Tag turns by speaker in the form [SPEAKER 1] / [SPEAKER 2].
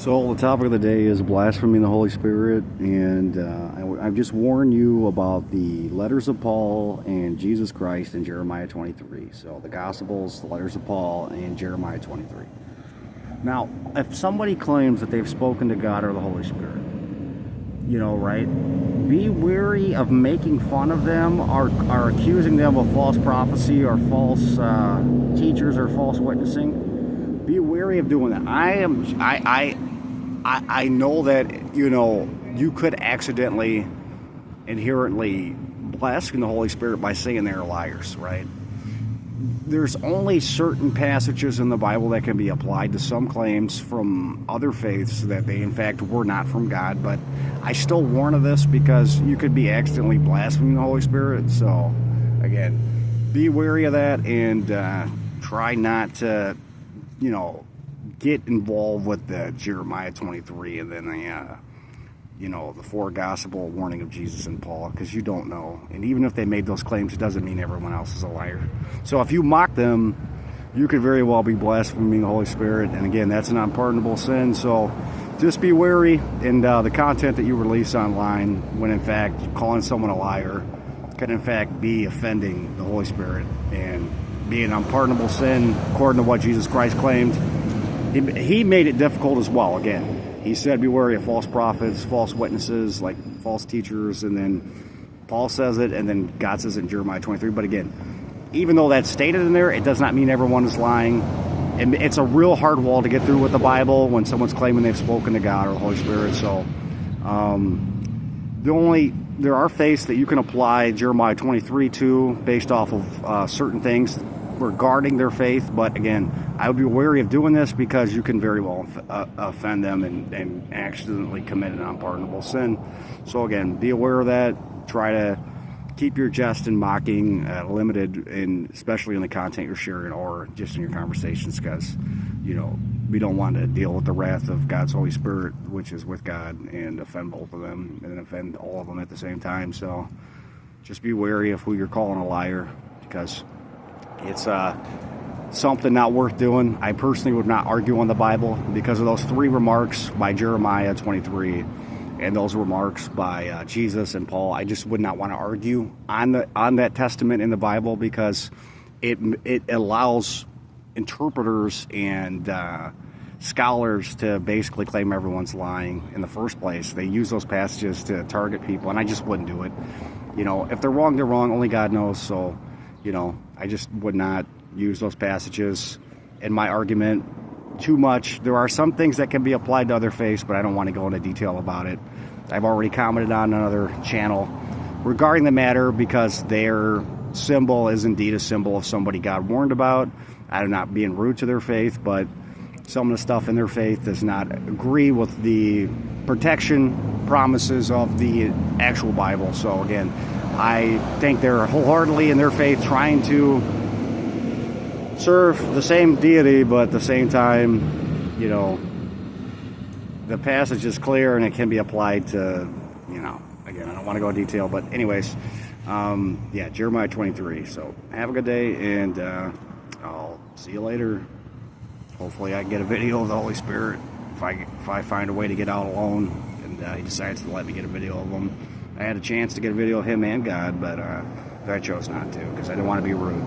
[SPEAKER 1] So the topic of the day is blaspheming the Holy Spirit, and I've just warned you about the letters of Paul and Jesus Christ in Jeremiah 23. So the Gospels, the letters of Paul, and Jeremiah 23. Now, if somebody claims that they've spoken to God or the Holy Spirit, right? Be wary of making fun of them or accusing them of false prophecy or false teachers or false witnessing. Be wary of doing that. I know that, you could accidentally, inherently blaspheme the Holy Spirit by saying they're liars, right? There's only certain passages in the Bible that can be applied to some claims from other faiths that they, in fact, were not from God. But I still warn of this because you could be accidentally blaspheming the Holy Spirit. So, again, be wary of that and try not to, get involved with the Jeremiah 23 and then the four gospel warning of Jesus and Paul, because you don't know. And even if they made those claims, it doesn't mean everyone else is a liar. So if you mock them, you could very well be blaspheming the Holy Spirit. And again, that's an unpardonable sin. So just be wary in the content that you release online when in fact calling someone a liar can in fact be offending the Holy Spirit and be an unpardonable sin according to what Jesus Christ claimed. He made it difficult as well. Again, he said be wary of false prophets, false witnesses, like false teachers, and then Paul says it, and then God says it in Jeremiah 23. But again, even though that's stated in there, it does not mean everyone is lying. And it's a real hard wall to get through with the Bible when someone's claiming they've spoken to God or the Holy Spirit. So there are faiths that you can apply Jeremiah 23 to based off of certain things regarding their faith. But again, I would be wary of doing this because you can very well offend them and accidentally commit an unpardonable sin. So again, be aware of that. Try to keep your jest and mocking limited, and especially in the content you're sharing or just in your conversations, because we don't want to deal with the wrath of God's Holy Spirit, which is with God, and offend both of them and offend all of them at the same time. So just be wary of who you're calling a liar, because it's something not worth doing. I personally would not argue on the Bible because of those three remarks by Jeremiah 23 and those remarks by Jesus and Paul. I just would not want to argue on that testament in the Bible, because it allows interpreters and scholars to basically claim everyone's lying in the first place. They use those passages to target people, and I just wouldn't do it. If they're wrong, they're wrong. Only God knows. So, I just would not use those passages in my argument too much. There are some things that can be applied to other faiths, but I don't want to go into detail about it. I've already commented on another channel regarding the matter, because their symbol is indeed a symbol of somebody God warned about. I'm not being rude to their faith, but some of the stuff in their faith does not agree with the protection promises of the actual Bible. So again, I think they're wholeheartedly in their faith trying to serve the same deity, but at the same time, the passage is clear and it can be applied to, again, I don't want to go into detail, but anyways, Jeremiah 23. So have a good day, and I'll see you later. Hopefully I can get a video of the Holy Spirit if I find a way to get out alone, and he decides to let me get a video of him. I had a chance to get a video of him and God, but I chose not to because I didn't want to be rude.